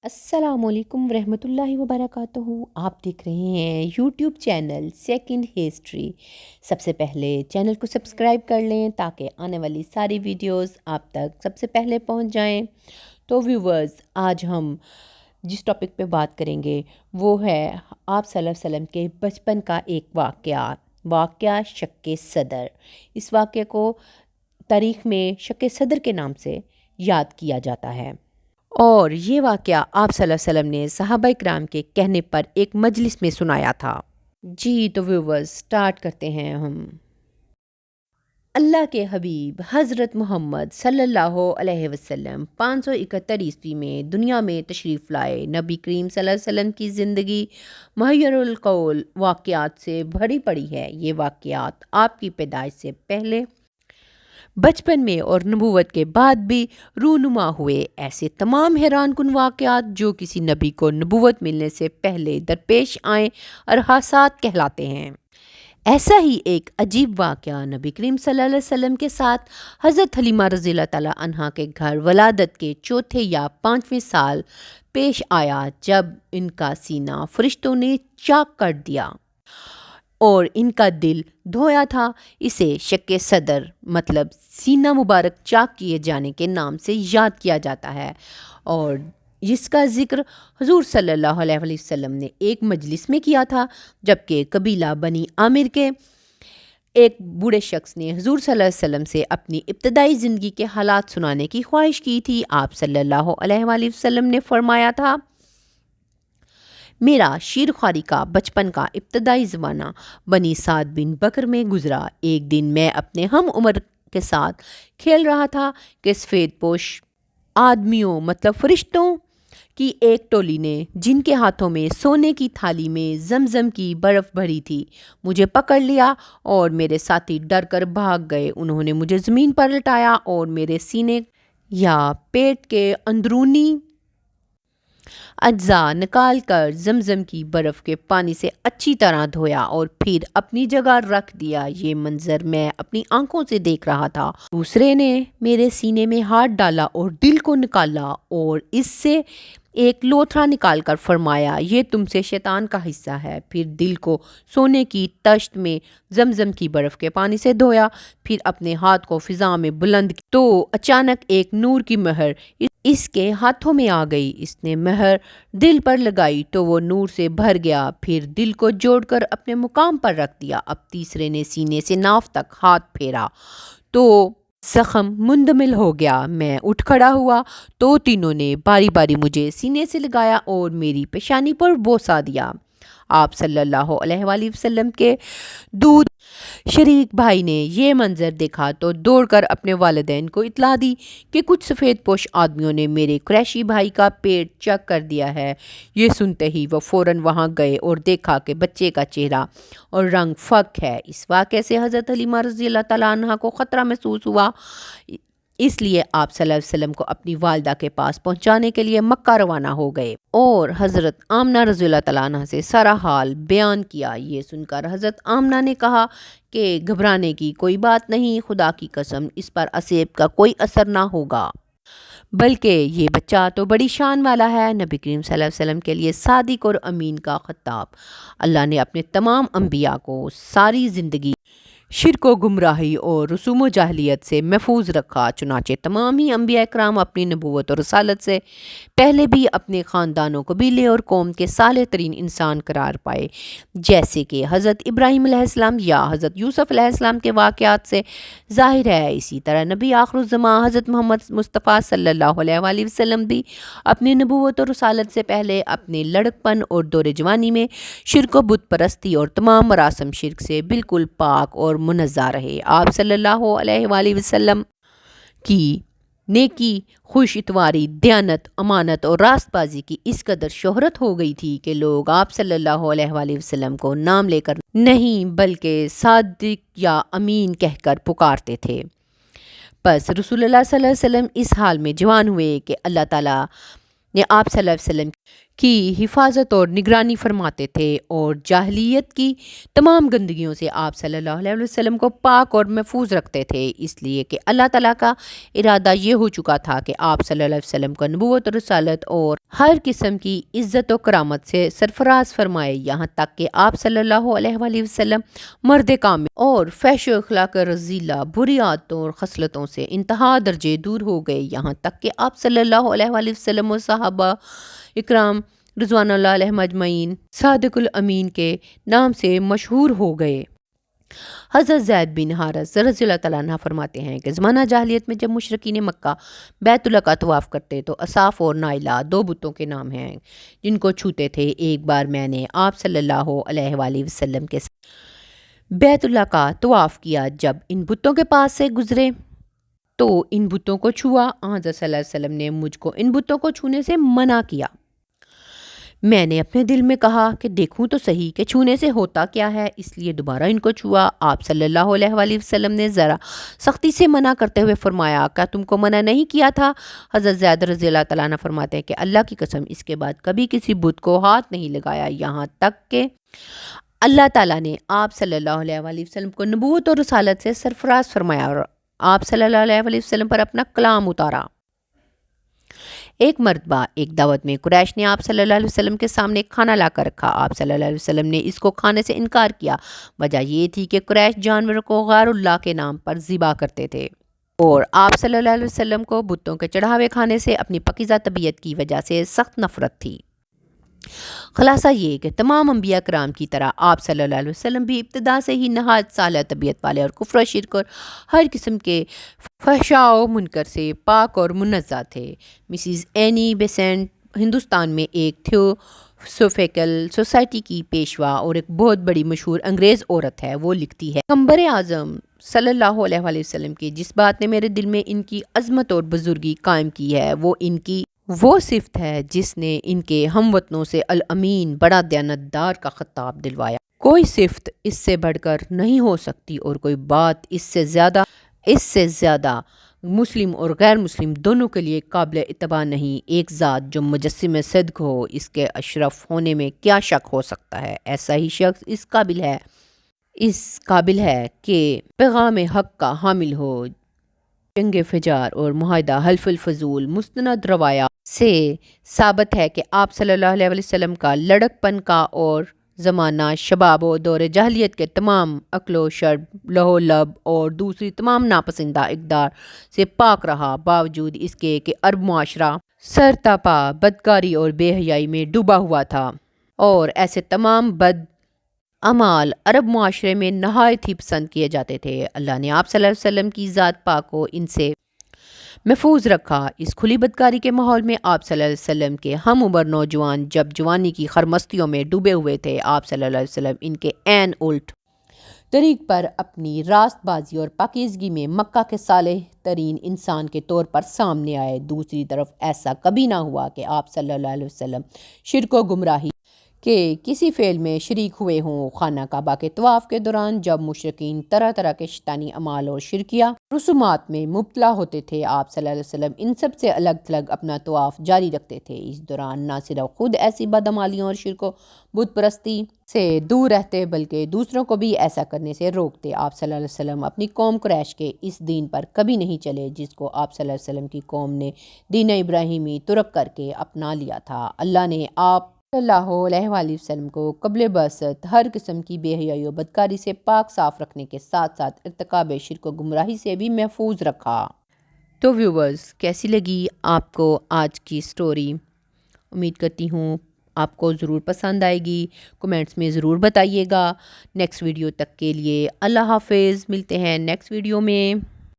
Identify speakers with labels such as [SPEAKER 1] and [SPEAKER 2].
[SPEAKER 1] السلام علیکم ورحمۃ اللہ وبرکاتہ۔ آپ دیکھ رہے ہیں یوٹیوب چینل سیکنڈ ہسٹری۔ سب سے پہلے چینل کو سبسکرائب کر لیں تاکہ آنے والی ساری ویڈیوز آپ تک سب سے پہلے پہنچ جائیں۔ تو ویورز، آج ہم جس ٹاپک پہ بات کریں گے وہ ہے آپ صلی اللہ علیہ وسلم کے بچپن کا ایک واقعہ شق صدر۔ اس واقعے کو تاریخ میں شق صدر کے نام سے یاد کیا جاتا ہے، اور یہ واقعہ آپ صلی اللہ علیہ وسلم نے صحابہ کرام کے کہنے پر ایک مجلس میں سنایا تھا۔ جی تو ویورز، سٹارٹ کرتے ہیں ہم۔ اللہ کے حبیب حضرت محمد صلی اللہ علیہ وسلم 571 عیسوی میں دنیا میں تشریف لائے۔ نبی کریم صلی اللہ علیہ وسلم کی زندگی محیر القول واقعات سے بھری پڑی ہے۔ یہ واقعات آپ کی پیدائش سے پہلے، بچپن میں اور نبوت کے بعد بھی رونما ہوئے۔ ایسے تمام حیران کن واقعات جو کسی نبی کو نبوت ملنے سے پہلے درپیش آئیں اور حادثات کہلاتے ہیں۔ ایسا ہی ایک عجیب واقعہ نبی کریم صلی اللہ علیہ وسلم کے ساتھ حضرت حلیمہ رضی اللہ تعالیٰ عنہا کے گھر ولادت کے چوتھے یا 5ویں سال پیش آیا، جب ان کا سینہ فرشتوں نے چاک کر دیا اور ان کا دل دھویا تھا۔ اسے شق صدر مطلب سینہ مبارک چاک کیے جانے کے نام سے یاد کیا جاتا ہے، اور جس کا ذکر حضور صلی اللہ علیہ وسلم نے ایک مجلس میں کیا تھا، جبکہ قبیلہ بنی عامر کے ایک بوڑھے شخص نے حضور صلی اللہ علیہ وسلم سے اپنی ابتدائی زندگی کے حالات سنانے کی خواہش کی تھی۔ آپ صلی اللہ علیہ وسلم نے فرمایا تھا، میرا شیر خواری کا بچپن کا ابتدائی زمانہ بنی سعد بن بکر میں گزرا۔ ایک دن میں اپنے ہم عمر کے ساتھ کھیل رہا تھا کہ سفید پوش آدمیوں مطلب فرشتوں کی ایک ٹولی نے، جن کے ہاتھوں میں سونے کی تھالی میں زمزم کی برف بھری تھی، مجھے پکڑ لیا اور میرے ساتھی ڈر کر بھاگ گئے۔ انہوں نے مجھے زمین پر لٹایا اور میرے سینے یا پیٹ کے اندرونی اجزاء نکال کر زمزم کی برف کے پانی سے اچھی طرح دھویا اور پھر اپنی جگہ رکھ دیا۔ یہ منظر میں اپنی آنکھوں سے دیکھ رہا تھا۔ دوسرے نے میرے سینے میں ہاتھ ڈالا اور دل کو نکالا اور اس سے ایک لوتھڑا نکال کر فرمایا، یہ تم سے شیطان کا حصہ ہے۔ پھر دل کو سونے کی تشت میں زمزم کی برف کے پانی سے دھویا، پھر اپنے ہاتھ کو فضا میں بلند کیا تو اچانک ایک نور کی مہر اس کے ہاتھوں میں آ گئی۔ اس نے مہر دل پر لگائی تو وہ نور سے بھر گیا، پھر دل کو جوڑ کر اپنے مقام پر رکھ دیا۔ اب تیسرے نے سینے سے ناف تک ہاتھ پھیرا تو زخم مندمل ہو گیا۔ میں اٹھ کھڑا ہوا تو تینوں نے باری باری مجھے سینے سے لگایا اور میری پیشانی پر بوسہ دیا۔ آپ صلی اللہ علیہ وسلم کے دودھ شریک بھائی نے یہ منظر دیکھا تو دوڑ کر اپنے والدین کو اطلاع دی کہ کچھ سفید پوش آدمیوں نے میرے قریشی بھائی کا پیٹ چیک کر دیا ہے۔ یہ سنتے ہی وہ فوراً وہاں گئے اور دیکھا کہ بچے کا چہرہ اور رنگ فک ہے۔ اس واقعے سے حضرت حلیمہ رضی اللہ تعالیٰ عنہا کو خطرہ محسوس ہوا، اس لیے آپ صلی اللہ علیہ وسلم کو اپنی والدہ کے پاس پہنچانے کے لیے مکہ روانہ ہو گئے اور حضرت آمنہ رضی اللہ تعالیٰ عنہ سے سارا حال بیان کیا۔ یہ سن کر حضرت آمنہ نے کہا کہ گھبرانے کی کوئی بات نہیں، خدا کی قسم اس پر اسیب کا کوئی اثر نہ ہوگا، بلکہ یہ بچہ تو بڑی شان والا ہے۔ نبی کریم صلی اللہ علیہ وسلم کے لیے صادق اور امین کا خطاب۔ اللہ نے اپنے تمام انبیاء کو ساری زندگی شرک و گمراہی اور رسوم و جاہلیت سے محفوظ رکھا، چنانچہ تمام ہی انبیاء کرام اپنی نبوت اور رسالت سے پہلے بھی اپنے خاندانوں، قبیلے اور قوم کے صالح ترین انسان قرار پائے، جیسے کہ حضرت ابراہیم علیہ السلام یا حضرت یوسف علیہ السلام کے واقعات سے ظاہر ہے۔ اسی طرح نبی آخر الزماں حضرت محمد مصطفیٰ صلی اللہ علیہ وسلم بھی اپنی نبوت اور رسالت سے پہلے اپنے لڑکپن اور دور جوانی میں شرک و بت پرستی اور تمام مراسم شرک سے بالکل پاک اور منزہ رہے۔ آپ صلی اللہ علیہ وسلم کی نیکی، خوش اتواری، دیانت، امانت اور راست بازی کی اس قدر شہرت ہو گئی تھی کہ لوگ آپ صلی اللہ علیہ وسلم کو نام لے کر نہیں بلکہ صادق یا امین کہہ کر پکارتے تھے۔ بس رسول اللہ صلی اللہ علیہ وسلم اس حال میں جوان ہوئے کہ اللہ تعالیٰ نے آپ صلی اللہ علیہ وسلم کی حفاظت اور نگرانی فرماتے تھے اور جاہلیت کی تمام گندگیوں سے آپ صلی اللہ علیہ وسلم کو پاک اور محفوظ رکھتے تھے، اس لیے کہ اللہ تعالیٰ کا ارادہ یہ ہو چکا تھا کہ آپ صلی اللہ علیہ وسلم کو نبوت اور رسالت اور ہر قسم کی عزت و کرامت سے سرفراز فرمائے، یہاں تک کہ آپ صلی اللہ علیہ وآلہ وسلم مرد کامل اور فحش و اخلاق رذیلہ بری عادتوں اور خصلتوں سے انتہا درجے دور ہو گئے، یہاں تک کہ آپ صلی اللہ علیہ وآلہ وسلم و صحابہ اکرام رضوان اللہ علیہم اجمعین صادق الامین کے نام سے مشہور ہو گئے۔ حضرت زید بن حارث رضی اللہ تعالیٰ عنہ فرماتے ہیں کہ زمانہ جاہلیت میں جب مشرکین مکہ بیت اللہ کا طواف کرتے تو اصاف اور نائلہ دو بتوں کے نام ہیں جن کو چھوتے تھے۔ ایک بار میں نے آپ صلی اللہ علیہ وآلہ وسلم کے ساتھ بیت اللہ کا طواف کیا، جب ان بتوں کے پاس سے گزرے تو ان بتوں کو چھوا، حضرت صلی اللہ علیہ وسلم نے مجھ کو ان بتوں کو چھونے سے منع کیا۔ میں نے اپنے دل میں کہا کہ دیکھوں تو صحیح کہ چھونے سے ہوتا کیا ہے، اس لیے دوبارہ ان کو چھوا۔ آپ صلی اللہ علیہ وآلہ وسلم نے ذرا سختی سے منع کرتے ہوئے فرمایا، کیا تم کو منع نہیں کیا تھا؟ حضرت زید رضی اللہ تعالیٰ عنہ فرماتے ہیں کہ اللہ کی قسم اس کے بعد کبھی کسی بت کو ہاتھ نہیں لگایا، یہاں تک کہ اللہ تعالیٰ نے آپ صلی اللہ علیہ وآلہ وسلم کو نبوت اور رسالت سے سرفراز فرمایا اور آپ صلی اللہ علیہ وآلہ وسلم پر اپنا کلام اتارا۔ ایک مرتبہ ایک دعوت میں قریش نے آپ صلی اللہ علیہ وسلم کے سامنے کھانا لا کر رکھا، آپ صلی اللہ علیہ وسلم نے اس کو کھانے سے انکار کیا۔ وجہ یہ تھی کہ قریش جانوروں کو غیر اللہ کے نام پر ذبح کرتے تھے اور آپ صلی اللہ علیہ وسلم کو بتوں کے چڑھاوے کھانے سے اپنی پاکیزہ طبیعت کی وجہ سے سخت نفرت تھی۔ خلاصہ یہ کہ تمام انبیاء کرام کی طرح آپ صلی اللہ علیہ وسلم بھی ابتدا سے ہی نہایت صالح طبیعت والے اور کفر و شرک اور ہر قسم کے فحشاء و منکر سے پاک اور منزہ تھے۔ مسز اینی بیسنٹ ہندوستان میں ایک تھیوسوفیکل سوسائٹی کی پیشوا اور ایک بہت بڑی مشہور انگریز عورت ہے۔ وہ لکھتی ہے، پیغمبر اعظم صلی اللہ علیہ وآلہ وسلم کی جس بات نے میرے دل میں ان کی عظمت اور بزرگی قائم کی ہے وہ صفت ہے جس نے ان کے ہم وطنوں سے الامین بڑا دیانتدار کا خطاب دلوایا۔ کوئی صفت اس سے بڑھ کر نہیں ہو سکتی اور کوئی بات اس سے زیادہ مسلم اور غیر مسلم دونوں کے لیے قابل اتباع نہیں۔ ایک ذات جو مجسم صدق ہو، اس کے اشرف ہونے میں کیا شک ہو سکتا ہے؟ ایسا ہی شخص اس قابل ہے کہ پیغام حق کا حامل ہو۔ جنگ فجار اور معاہدہ حلف الفضول مستند روایات سے ثابت ہے کہ آپ صلی اللہ علیہ وسلم کا لڑک پن کا اور زمانہ شباب و دور جاہلیت کے تمام عقل و شرب لہو و لب اور دوسری تمام ناپسندہ اقدار سے پاک رہا، باوجود اس کے کہ عرب معاشرہ سرتاپا بدکاری اور بے حیائی میں ڈوبا ہوا تھا اور ایسے تمام بد اعمال عرب معاشرے میں نہایت ہی پسند کیے جاتے تھے۔ اللہ نے آپ صلی اللہ علیہ وسلم کی ذات پاک کو ان سے محفوظ رکھا۔ اس کھلی بدکاری کے ماحول میں آپ صلی اللہ علیہ وسلم کے ہم عمر نوجوان جب جوانی کی خرمستیوں میں ڈوبے ہوئے تھے، آپ صلی اللہ علیہ وسلم ان کے عین الٹ طریق پر اپنی راست بازی اور پاکیزگی میں مکہ کے صالح ترین انسان کے طور پر سامنے آئے۔ دوسری طرف ایسا کبھی نہ ہوا کہ آپ صلی اللہ علیہ وسلم شرک و گمراہی کہ کسی فعل میں شریک ہوئے ہوں۔ خانہ کعبہ کے طواف کے دوران جب مشرکین طرح طرح کے شیطانی اعمال اور شرکیہ رسومات میں مبتلا ہوتے تھے، آپ صلی اللہ علیہ وسلم ان سب سے الگ تھلگ اپنا طواف جاری رکھتے تھے۔ اس دوران نہ صرف خود ایسی بدعمالیوں اور شرک و بت پرستی سے دور رہتے بلکہ دوسروں کو بھی ایسا کرنے سے روکتے۔ آپ صلی اللہ علیہ وسلم اپنی قوم قریش کے اس دین پر کبھی نہیں چلے جس کو آپ صلی اللہ علیہ وسلم کی قوم نے دین ابراہیمی ترک کر کے اپنا لیا تھا۔ اللہ نے آپ صلی اللہ علیہ وآلہ وسلم کو قبل بعثت ہر قسم کی بے حیائی و بدکاری سے پاک صاف رکھنے کے ساتھ ساتھ ارتکاب شرک و گمراہی سے بھی محفوظ رکھا۔ تو ویورز، کیسی لگی آپ کو آج کی سٹوری؟ امید کرتی ہوں آپ کو ضرور پسند آئے گی۔ کمنٹس میں ضرور بتائیے گا۔ نیکسٹ ویڈیو تک کے لیے اللہ حافظ، ملتے ہیں نیکسٹ ویڈیو میں۔